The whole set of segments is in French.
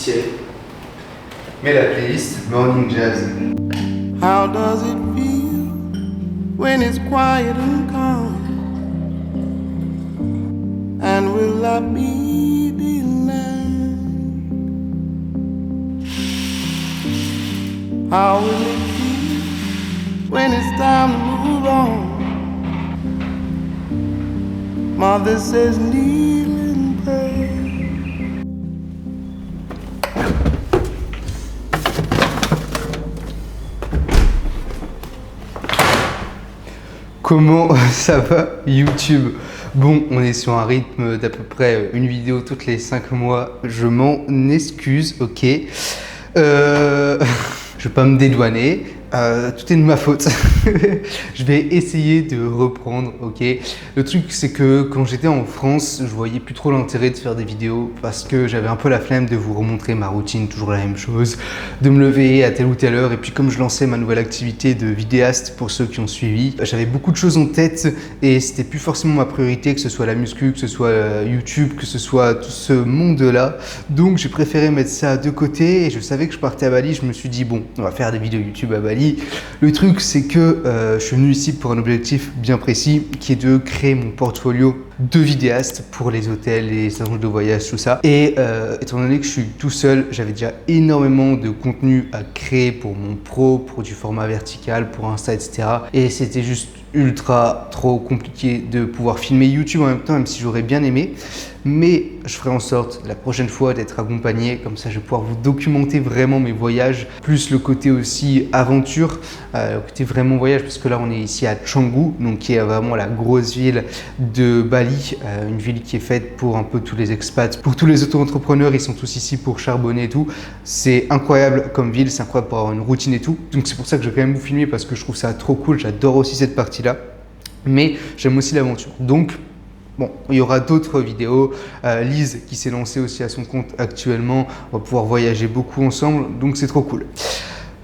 officiel. Mets la playlist Morning Jazz. How does it feel when it's quiet and calm? And will I be denied? How will it feel when it's time to move on? Mother says kneel and pray. Comment ça va YouTube? Bon, on est sur un rythme d'à peu près une vidéo toutes les 5 mois. Je m'en excuse, ok. Je vais pas me dédouaner. Tout est de ma faute. Je vais essayer de reprendre, ok. Le truc, c'est que quand j'étais en France, je voyais plus trop l'intérêt de faire des vidéos parce que j'avais un peu la flemme de vous remontrer ma routine, toujours la même chose, de me lever à telle ou telle heure. Et puis comme je lançais ma nouvelle activité de vidéaste pour ceux qui ont suivi, j'avais beaucoup de choses en tête et c'était plus forcément ma priorité, que ce soit la muscu, que ce soit YouTube, que ce soit tout ce monde-là. Donc j'ai préféré mettre ça de côté et je savais que je partais à Bali. Je me suis dit bon, on va faire des vidéos YouTube à Bali. Le truc, c'est que je suis venu ici pour un objectif bien précis qui est de créer mon portfolio de vidéaste pour les hôtels, les agences de voyage, tout ça. Et étant donné que je suis tout seul, j'avais déjà énormément de contenu à créer pour mon pro, pour du format vertical, pour Insta, etc. Et c'était juste ultra trop compliqué de pouvoir filmer YouTube en même temps, même si j'aurais bien aimé. Mais je ferai en sorte la prochaine fois d'être accompagné, comme ça je vais pouvoir vous documenter vraiment mes voyages, plus le côté aussi aventure, le côté vraiment voyage, parce que là on est ici à Canggu, donc qui est vraiment la grosse ville de Bali, une ville qui est faite pour un peu tous les expats, pour tous les auto-entrepreneurs, ils sont tous ici pour charbonner et tout. C'est incroyable comme ville, c'est incroyable pour avoir une routine et tout, donc c'est pour ça que je vais quand même vous filmer parce que je trouve ça trop cool, j'adore aussi cette partie-là, mais j'aime aussi l'aventure. Donc bon, il y aura d'autres vidéos. Lise qui s'est lancée aussi à son compte actuellement. On va pouvoir voyager beaucoup ensemble, donc c'est trop cool.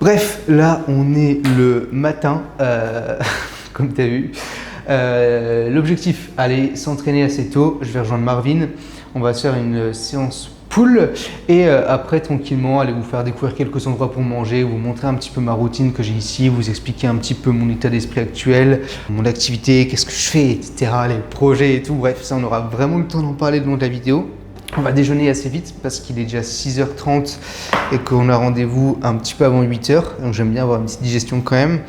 Bref, là on est le matin, comme tu as vu. L'objectif, aller s'entraîner assez tôt. Je vais rejoindre Marvin. On va se faire une séance pool et après tranquillement aller vous faire découvrir quelques endroits pour manger, vous montrer un petit peu ma routine que j'ai ici, vous expliquer un petit peu mon état d'esprit actuel, mon activité, qu'est-ce que je fais, etc., les projets et tout. Bref, ça on aura vraiment le temps d'en parler le long de la vidéo. On va déjeuner assez vite parce qu'il est déjà 6h30 et qu'on a rendez-vous un petit peu avant 8h. Donc j'aime bien avoir une petite digestion quand même.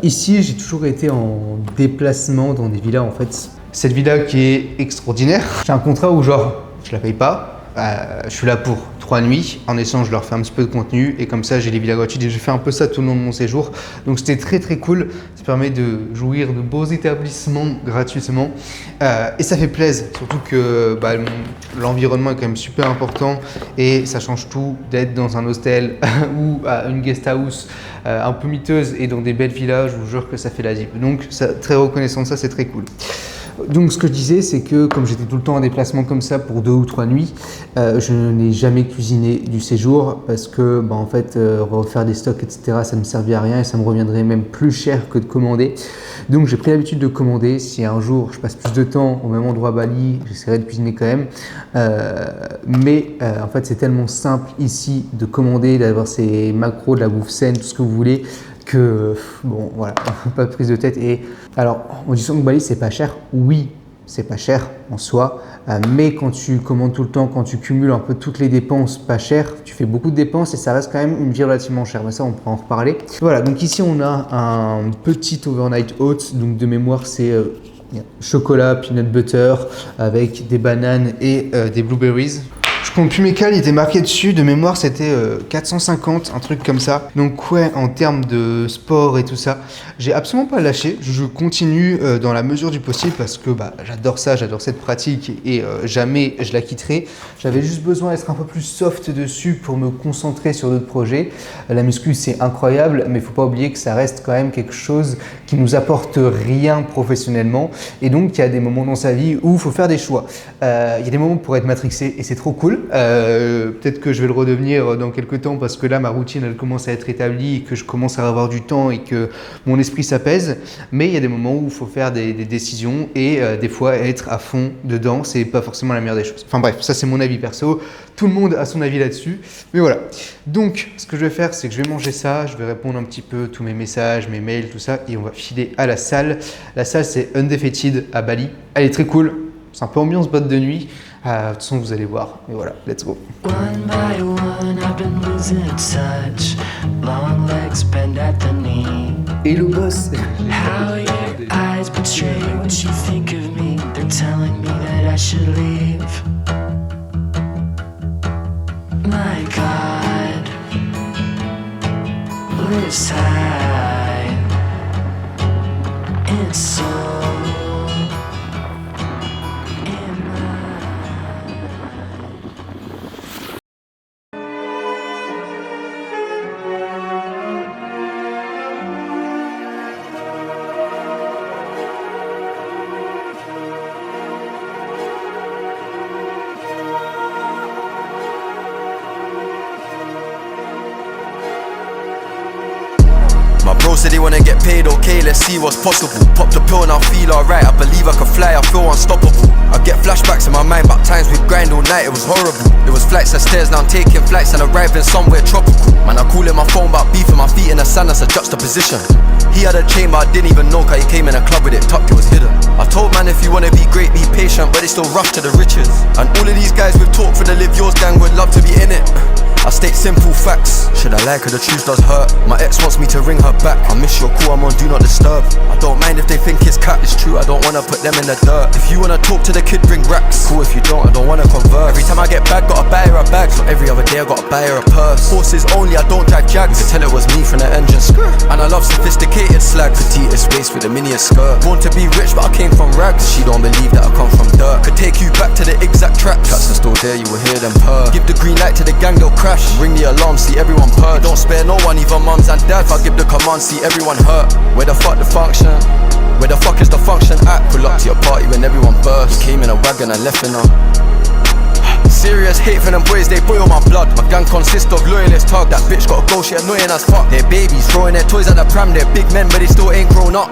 Ici, j'ai toujours été en déplacement dans des villas en fait. Cette villa qui est extraordinaire. J'ai un contrat où genre, je la paye pas. Je suis là pour 3 nuits. En échange, je leur fais un petit peu de contenu et comme ça, j'ai les villas gratuites et j'ai fait un peu ça tout le long de mon séjour. Donc, c'était très cool. Ça permet de jouir de beaux établissements gratuitement et ça fait plaisir. Surtout que l'environnement est quand même super important et ça change tout d'être dans un hostel ou à une guest house un peu miteuse et dans des belles villas. Je vous jure que ça fait la zip. Donc, très reconnaissant de ça, c'est très cool. Donc ce que je disais, c'est que comme j'étais tout le temps en déplacement comme ça pour 2 ou 3 nuits, je n'ai jamais cuisiné du séjour parce que en fait refaire des stocks etc. ça ne me servait à rien et ça me reviendrait même plus cher que de commander. Donc j'ai pris l'habitude de commander. Si un jour je passe plus de temps au même endroit à Bali, j'essaierai de cuisiner quand même. Mais en fait c'est tellement simple ici de commander, d'avoir ces macros, de la bouffe saine, tout ce que vous voulez, que bon voilà, pas de prise de tête. Et alors on dit souvent que Bali c'est pas cher, oui c'est pas cher en soi, mais quand tu commandes tout le temps, quand tu cumules un peu toutes les dépenses pas chères, tu fais beaucoup de dépenses et ça reste quand même une vie relativement chère, mais ça on pourra en reparler. Voilà, donc ici on a un petit overnight oats, donc de mémoire c'est chocolat, peanut butter avec des bananes et des blueberries. Je compte plus mes cales, il était marqué dessus, de mémoire c'était 450, un truc comme ça. Donc ouais, en termes de sport et tout ça, j'ai absolument pas lâché. Je continue dans la mesure du possible parce que j'adore ça, j'adore cette pratique et jamais je la quitterai. J'avais juste besoin d'être un peu plus soft dessus pour me concentrer sur d'autres projets. La muscu c'est incroyable, mais il faut pas oublier que ça reste quand même quelque chose qui nous apporte rien professionnellement. Et donc il y a des moments dans sa vie où il faut faire des choix. Il y a des moments pour être matrixé et c'est trop cool. cool. Peut-être que je vais le redevenir dans quelques temps parce que là, ma routine, elle commence à être établie et que je commence à avoir du temps et que mon esprit s'apaise. Mais il y a des moments où il faut faire des décisions et des fois être à fond dedans, c'est pas forcément la meilleure des choses. Enfin bref, ça c'est mon avis perso. Tout le monde a son avis là-dessus. Mais voilà. Donc, ce que je vais faire, c'est que je vais manger ça, je vais répondre un petit peu tous mes messages, mes mails, tout ça, et on va filer à la salle. La salle, c'est Undefeated à Bali. Elle est très cool. C'est un peu ambiance boîte de nuit. De toute façon, vous allez voir. Et voilà, let's go. One by one, I've been losing touch. Long legs bend at the knee. Hello boss. How your eyes betray what you think of me. They're telling me that I should leave. My God, lives high and so. My bro said they wanna get paid, okay, let's see what's possible. Pop the pill and I feel alright, I believe I can fly, I feel unstoppable. I get flashbacks in my mind, back times we'd grind all night, it was horrible. There was flights of stairs, now I'm taking flights and arriving somewhere tropical. Man, I call in my phone about beefing my feet in the sand, that's a juxtaposition. He had a chain but I didn't even know, cause he came in a club with it tucked, it was hidden. I told man if you wanna be great, be patient, but it's still rough to the riches. And all of these guys we've talked for the Live Yours gang would love to be in it. I state simple facts. Should I like her? The truth does hurt. My ex wants me to ring her back. I miss your call, I'm on do not disturb. I don't mind if they think it's cat, it's true. I don't wanna put them in the dirt. If you wanna talk to the kid, bring racks. Cool, if you don't, I don't wanna converse. Every time I get back, gotta buy her a bag. So every other day I gotta buy her a purse. Horses only, I don't drive Jags. You could tell it was me from the engine. And I love sophisticated slag. Petite waist with a mini skirt. Born to be rich, but I came from rags. She don't believe that I come from dirt. Could take you back to the exact tracks. Tracks are still there, you will hear them purr. Give the green light to the gang, they'll crash. Ring the alarm, see everyone purge. Don't spare no one, even mums and dads. I give the command, see everyone hurt. Where the fuck the function? Where the fuck is the function at? Pull up to your party when everyone burst. You came in a wagon and left in a serious hate for them boys, they boil my blood. My gang consists of loyalist tug. That bitch got a go, she annoying as fuck. They're babies, throwing their toys at the pram. They're big men, but they still ain't grown up.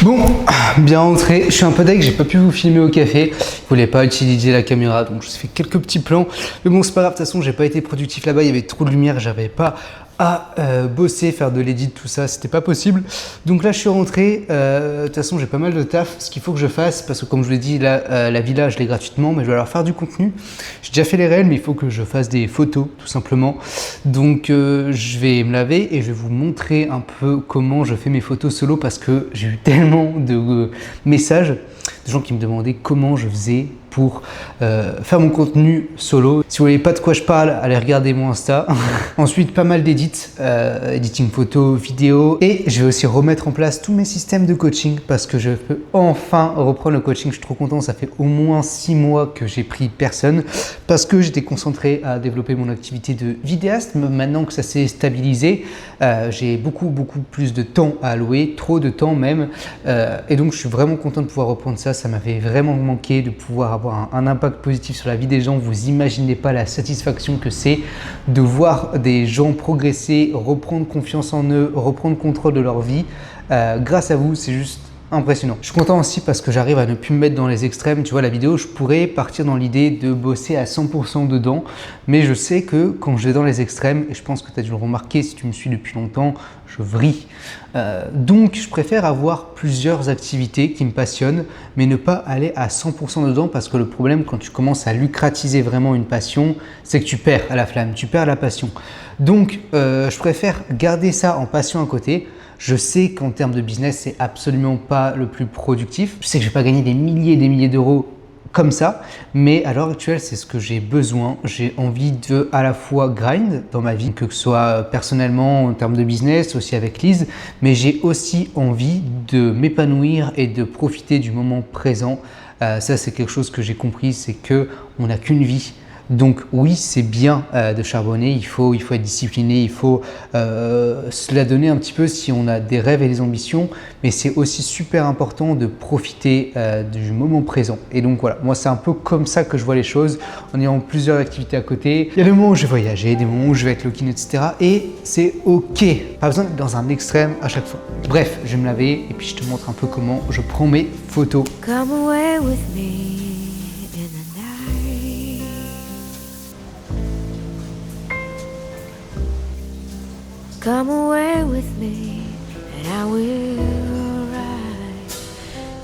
Bon, bien rentré, je suis un peu deg, j'ai pas pu vous filmer au café, je voulais pas utiliser la caméra donc je fais quelques petits plans, mais bon c'est pas grave, de toute façon j'ai pas été productif là-bas, il y avait trop de lumière, j'avais pas à bosser, faire de l'édit, tout ça, c'était pas possible. Donc là je suis rentré, de toute façon j'ai pas mal de taf, ce qu'il faut que je fasse, parce que comme je vous l'ai dit, là, la villa je l'ai gratuitement, mais je vais leur faire du contenu. J'ai déjà fait les réels, mais il faut que je fasse des photos tout simplement. Donc je vais me laver et je vais vous montrer un peu comment je fais mes photos solo, parce que j'ai eu tellement de messages de gens qui me demandaient comment je faisais pour faire mon contenu solo. Si vous voyez pas de quoi je parle, allez regarder mon Insta. Ensuite, pas mal d'édits, editing photo, vidéo. Et je vais aussi remettre en place tous mes systèmes de coaching parce que je peux enfin reprendre le coaching. Je suis trop content, ça fait au moins 6 mois que j'ai pris personne parce que j'étais concentré à développer mon activité de vidéaste. Maintenant que ça s'est stabilisé, j'ai beaucoup plus de temps à allouer, trop de temps même. Et donc, je suis vraiment content de pouvoir reprendre ça. Ça m'avait vraiment manqué de pouvoir avoir un impact positif sur la vie des gens. Vous imaginez pas la satisfaction que c'est de voir des gens progresser, reprendre confiance en eux, reprendre contrôle de leur vie. Grâce à vous, c'est juste impressionnant. Je suis content aussi parce que j'arrive à ne plus me mettre dans les extrêmes. Tu vois, la vidéo, je pourrais partir dans l'idée de bosser à 100% dedans, mais je sais que quand je vais dans les extrêmes, et je pense que tu as dû le remarquer si tu me suis depuis longtemps, je vrille. Donc, je préfère avoir plusieurs activités qui me passionnent, mais ne pas aller à 100% dedans parce que le problème, quand tu commences à lucratiser vraiment une passion, c'est que tu perds à la flamme, tu perds la passion. Donc, je préfère garder ça en passion à côté. Je sais qu'en termes de business, c'est absolument pas le plus productif. Je sais que je vais pas gagner des milliers d'euros comme ça, mais à l'heure actuelle, c'est ce que j'ai besoin. J'ai envie de à la fois grind dans ma vie, que ce soit personnellement en termes de business, aussi avec Lise, mais j'ai aussi envie de m'épanouir et de profiter du moment présent. Ça, c'est quelque chose que j'ai compris, c'est que on n'a qu'une vie. Donc oui, c'est bien de charbonner, il faut être discipliné, il faut se la donner un petit peu si on a des rêves et des ambitions, mais c'est aussi super important de profiter du moment présent. Et donc voilà, moi c'est un peu comme ça que je vois les choses, en ayant plusieurs activités à côté. Il y a des moments où je vais voyager, des moments où je vais être lock-in, etc. Et c'est ok, pas besoin d'être dans un extrême à chaque fois. Bref, je vais me laver et puis je te montre un peu comment je prends mes photos. Come away with me in the night. Come away with me and I will write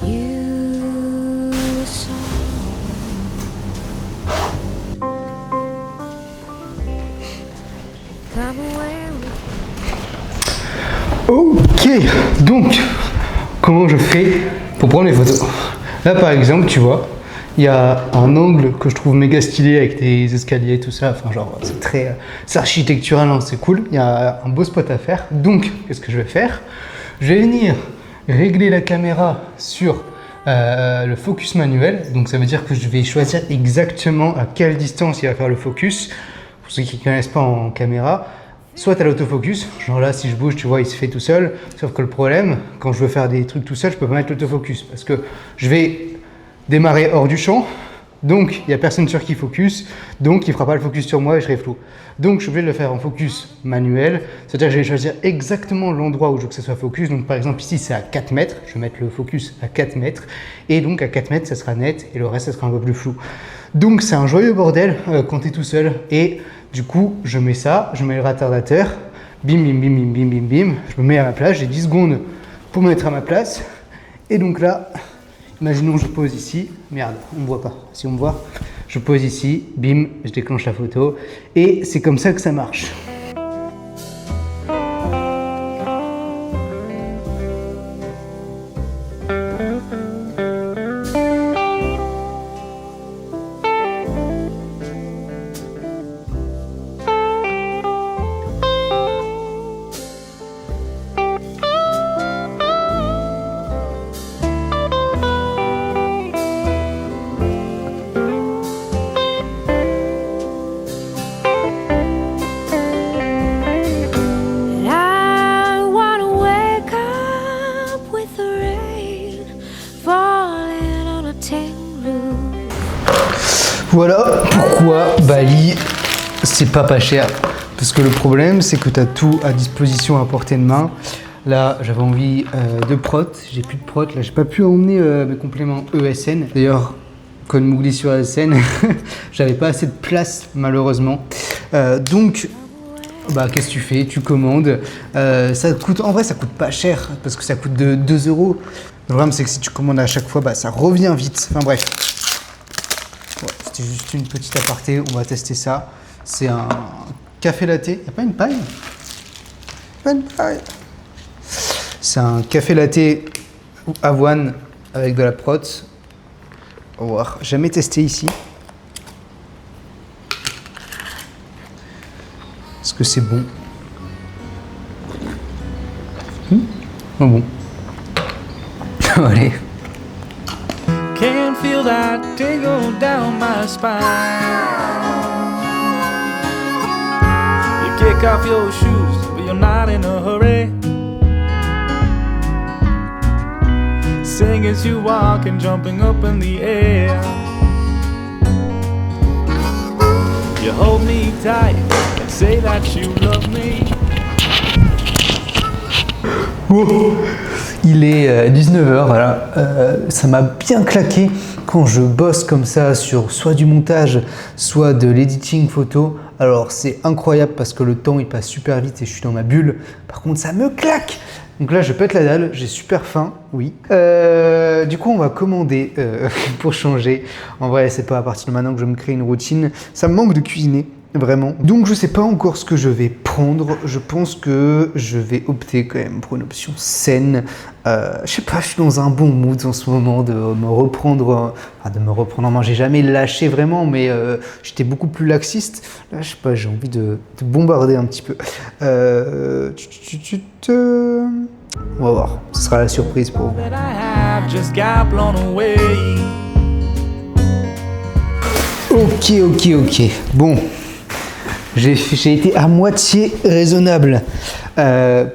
you a song. Come away with Ok, donc comment je fais pour prendre les photos? Là par exemple, tu vois, il y a un angle que je trouve méga stylé avec des escaliers, tout ça. Enfin, genre, c'est architectural, hein, c'est cool. Il y a un beau spot à faire. Donc, qu'est-ce que je vais faire? Je vais venir régler la caméra sur le focus manuel. Donc, ça veut dire que je vais choisir exactement à quelle distance il va faire le focus. Pour ceux qui ne connaissent pas en caméra, soit à l'autofocus, genre là, si je bouge, tu vois, il se fait tout seul. Sauf que le problème, quand je veux faire des trucs tout seul, je peux pas mettre l'autofocus parce que je vais démarrer hors du champ, donc il n'y a personne sur qui focus, donc il ne fera pas le focus sur moi et je serai flou. Donc je suis obligé de le faire en focus manuel, c'est-à-dire que je vais choisir exactement l'endroit où je veux que ce soit focus. Donc par exemple ici c'est à 4 mètres, je vais mettre le focus à 4 mètres, et donc à 4 mètres ça sera net et le reste ça sera un peu plus flou. Donc c'est un joyeux bordel quand tu es tout seul, et du coup je mets ça, je mets le retardateur, bim bim bim bim bim bim bim, je me mets à ma place, j'ai 10 secondes pour me mettre à ma place, et donc là, imaginons je pose ici, merde, on me voit pas, si on me voit, je pose ici, bim, je déclenche la photo, et c'est comme ça que ça marche. Voilà pourquoi Bali, c'est pas cher. Parce que le problème, c'est que tu as tout à disposition à portée de main. Là, j'avais envie de prot, j'ai plus de prot. Là, j'ai pas pu emmener mes compléments ESN. D'ailleurs, code Mougli sur ESN, j'avais pas assez de place malheureusement. Donc, bah, qu'est-ce que tu fais? Tu commandes. Ça coûte, en vrai, ça coûte pas cher parce que ça coûte de 2 €. Le problème, c'est que si tu commandes à chaque fois, bah, ça revient vite. Enfin bref. Ouais, c'était juste une petite aparté, on va tester ça. C'est un café latte. Y'a pas une paille? Pas une paille. C'est un café latte avoine avec de la prot. On va voir. Jamais testé ici. Est-ce que c'est bon? Oh bon. Allez. Can feel that tingle down my spine. You kick off your shoes, but you're not in a hurry. Sing as you walk and jumping up in the air. You hold me tight and say that you love me. Wow. Il est 19h, voilà. Ça m'a bien claqué quand je bosse comme ça sur soit du montage, soit de l'editing photo. Alors c'est incroyable parce que le temps il passe super vite et je suis dans ma bulle. Par contre ça me claque. Donc là je pète la dalle, j'ai super faim, oui. Du coup on va commander pour changer. En vrai c'est pas à partir de maintenant que je vais me créer une routine. Ça me manque de cuisiner. Vraiment. Donc je sais pas encore ce que je vais prendre. Je pense que je vais opter quand même pour une option saine. Je sais pas, je suis dans un bon mood en ce moment de me reprendre. Moi j'ai jamais lâché vraiment, mais j'étais beaucoup plus laxiste. Là je sais pas, j'ai envie de bombarder un petit peu. On va voir. Ce sera la surprise pour vous. That I have just got blown away. Ok. Bon. J'ai été à moitié raisonnable.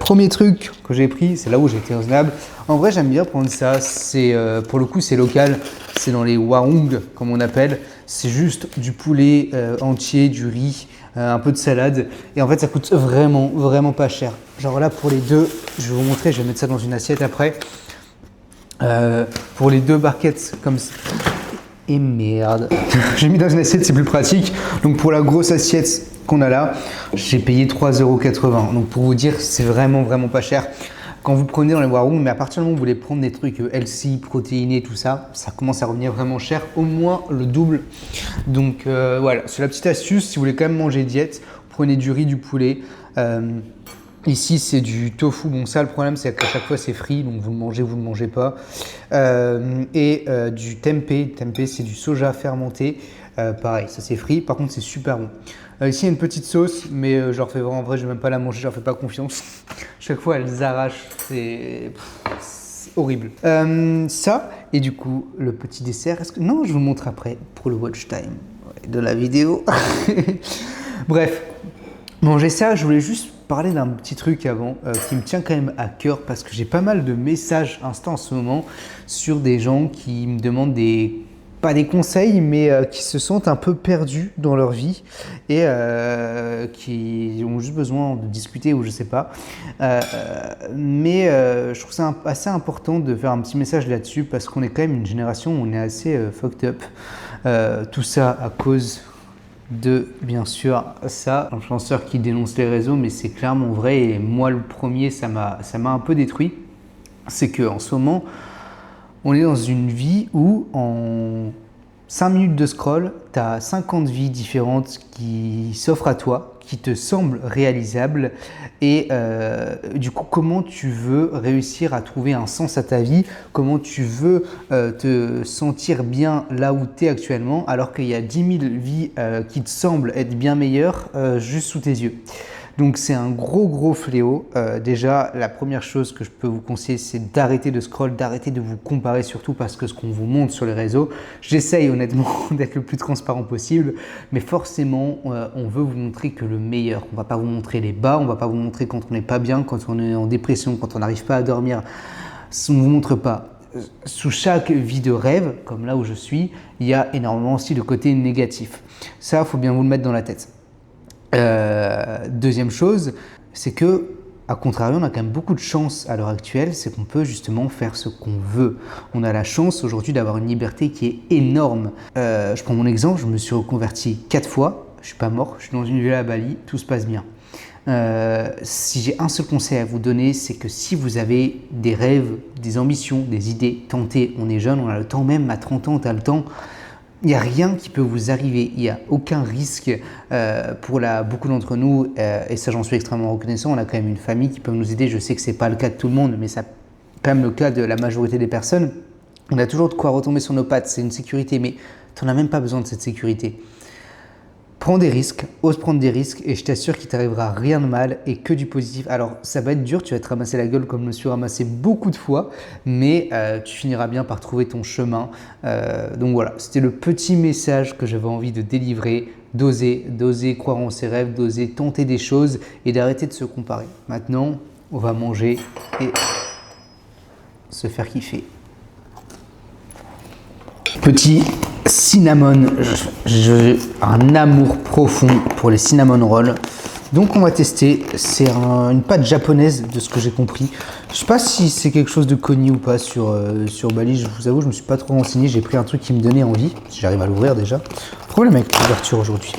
Premier truc que j'ai pris, c'est là où j'ai été raisonnable. En vrai, j'aime bien prendre ça. C'est pour le coup, c'est local. C'est dans les warung, comme on appelle. C'est juste du poulet entier, du riz, un peu de salade. Et en fait, ça coûte vraiment pas cher. Genre là, pour les deux, je vais vous montrer. Je vais mettre ça dans une assiette après. Pour les deux barquettes comme ça. Et merde. J'ai mis dans une assiette, c'est plus pratique. Donc pour la grosse assiette qu'on a là, j'ai payé 3,80 €. Donc pour vous dire, c'est vraiment pas cher. Quand vous prenez dans les warung, mais à partir du moment où vous voulez prendre des trucs healthy, protéinés, tout ça, ça commence à revenir vraiment cher, au moins le double. Donc voilà, c'est la petite astuce. Si vous voulez quand même manger diète, prenez du riz, du poulet. Ici, c'est du tofu. Bon, ça, le problème, c'est qu'à chaque fois, c'est frit. Donc, vous le mangez pas. Du tempeh. Tempeh, c'est du soja fermenté. Pareil, ça, c'est frit. Par contre, c'est super bon. Ici, il y a une petite sauce, mais je leur fais vraiment, en vrai, je vais même pas la manger. Je leur fais pas confiance. Chaque fois, elles arrachent. C'est horrible. Ça, et du coup, le petit dessert. Non, je vous montre après pour le watch time de la vidéo. Bref, manger ça, je voulais juste parler d'un petit truc avant qui me tient quand même à cœur parce que j'ai pas mal de messages Insta en ce moment sur des gens qui me demandent pas des conseils, mais qui se sentent un peu perdus dans leur vie et qui ont juste besoin de discuter ou je sais pas. Mais je trouve ça assez important de faire un petit message là-dessus parce qu'on est quand même une génération où on est assez fucked up. Tout ça à cause de, bien sûr, ça, l'influenceur qui dénonce les réseaux, mais c'est clairement vrai et moi le premier, ça m'a un peu détruit. C'est qu'en ce moment, on est dans une vie où en 5 minutes de scroll, tu as 50 vies différentes qui s'offrent à toi, qui te semblent réalisables et du coup, comment tu veux réussir à trouver un sens à ta vie, comment tu veux te sentir bien là où tu es actuellement alors qu'il y a 10 000 vies qui te semblent être bien meilleures juste sous tes yeux. Donc c'est un gros fléau. Déjà, la première chose que je peux vous conseiller, c'est d'arrêter de scroll, d'arrêter de vous comparer surtout parce que ce qu'on vous montre sur les réseaux, j'essaye honnêtement d'être le plus transparent possible, mais forcément, on veut vous montrer que le meilleur. On ne va pas vous montrer les bas, on ne va pas vous montrer quand on n'est pas bien, quand on est en dépression, quand on n'arrive pas à dormir. On ne vous montre pas. Sous chaque vie de rêve, comme là où je suis, il y a énormément aussi de côté négatif. Ça, il faut bien vous le mettre dans la tête. Deuxième chose, c'est que, à contrario, on a quand même beaucoup de chance à l'heure actuelle, c'est qu'on peut justement faire ce qu'on veut. On a la chance aujourd'hui d'avoir une liberté qui est énorme. Je prends mon exemple, je me suis reconverti 4 fois, je suis pas mort, je suis dans une villa à Bali, tout se passe bien. Si j'ai un seul conseil à vous donner, c'est que si vous avez des rêves, des ambitions, des idées, tentez, on est jeune, on a le temps, même à 30 ans, tu as le temps. Il n'y a rien qui peut vous arriver, il n'y a aucun risque pour beaucoup d'entre nous, et ça j'en suis extrêmement reconnaissant, on a quand même une famille qui peut nous aider, je sais que ce n'est pas le cas de tout le monde, mais c'est quand même le cas de la majorité des personnes. On a toujours de quoi retomber sur nos pattes, c'est une sécurité, mais tu n'en as même pas besoin de cette sécurité. Prends des risques, ose prendre des risques et je t'assure qu'il t'arrivera rien de mal et que du positif. Alors ça va être dur, tu vas te ramasser la gueule comme je me suis ramassé beaucoup de fois, mais tu finiras bien par trouver ton chemin. Donc voilà, c'était le petit message que j'avais envie de délivrer, d'oser croire en ses rêves, d'oser tenter des choses et d'arrêter de se comparer. Maintenant, on va manger et se faire kiffer. Petit cinnamon, j'ai un amour profond pour les cinnamon rolls. Donc on va tester, c'est une pâte japonaise de ce que j'ai compris. Je sais pas si c'est quelque chose de connu ou pas sur Bali, je vous avoue je me suis pas trop renseigné, j'ai pris un truc qui me donnait envie, si j'arrive à l'ouvrir déjà. Problème avec l'ouverture aujourd'hui.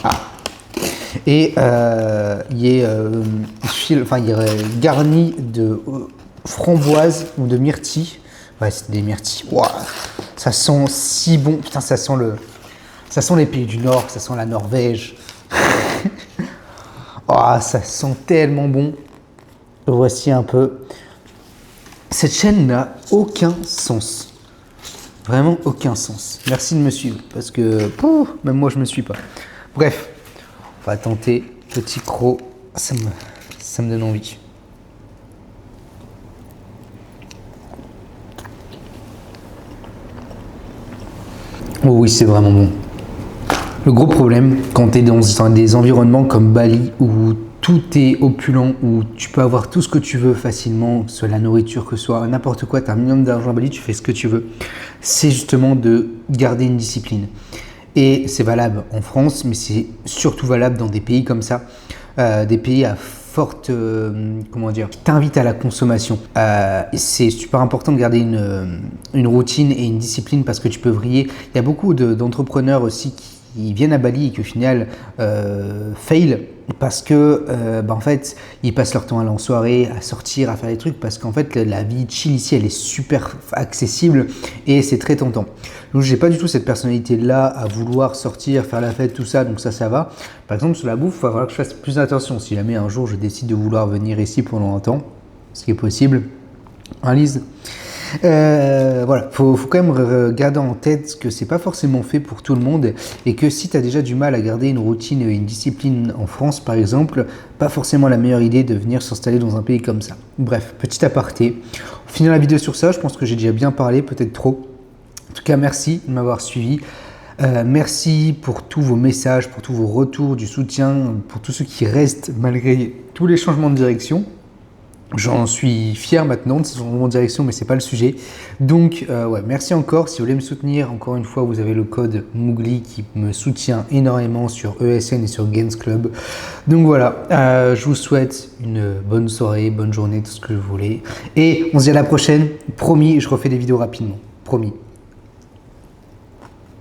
Et il est garni de framboise ou de myrtille. Ouais, c'est des myrtilles. Wow. Ça sent si bon. Putain, ça sent les pays du Nord, ça sent la Norvège. Oh, ça sent tellement bon. Voici un peu. Cette chaîne n'a aucun sens. Vraiment aucun sens. Merci de me suivre parce que même moi je me suis pas. Bref, on va tenter petit croc. Ça me donne envie. Oh oui, c'est vraiment bon. Le gros problème, quand tu es dans des environnements comme Bali, où tout est opulent, où tu peux avoir tout ce que tu veux facilement, que ce soit la nourriture, que ce soit n'importe quoi, tu as un minimum d'argent à Bali, tu fais ce que tu veux, c'est justement de garder une discipline. Et c'est valable en France, mais c'est surtout valable dans des pays comme ça, des pays à forte, qui t'invitent à la consommation. C'est super important de garder une routine et une discipline parce que tu peux vriller. Il y a beaucoup d'entrepreneurs aussi qui viennent à Bali et qui au final fail parce que en fait ils passent leur temps à aller en soirée, à sortir, à faire des trucs parce qu'en fait la vie chill ici elle est super accessible et c'est très tentant. Donc j'ai pas du tout cette personnalité là à vouloir sortir, faire la fête, tout ça, donc ça va. Par exemple sur la bouffe, il va falloir que je fasse plus attention. Si jamais un jour je décide de vouloir venir ici pendant un temps, ce qui est possible, Lise. Voilà, faut quand même garder en tête que c'est pas forcément fait pour tout le monde et que si tu as déjà du mal à garder une routine et une discipline en France par exemple, pas forcément la meilleure idée de venir s'installer dans un pays comme ça. Bref, petit aparté. On finit la vidéo sur ça, je pense que j'ai déjà bien parlé, peut-être trop. En tout cas, merci de m'avoir suivi. Merci pour tous vos messages, pour tous vos retours, du soutien, pour tous ceux qui restent malgré tous les changements de direction. J'en suis fier maintenant de ce changement de direction, mais c'est pas le sujet. Donc, merci encore. Si vous voulez me soutenir, encore une fois, vous avez le code Mougli qui me soutient énormément sur ESN et sur Gains Club. Donc voilà, je vous souhaite une bonne soirée, bonne journée, tout ce que vous voulez. Et on se dit à la prochaine. Promis, je refais des vidéos rapidement. Promis.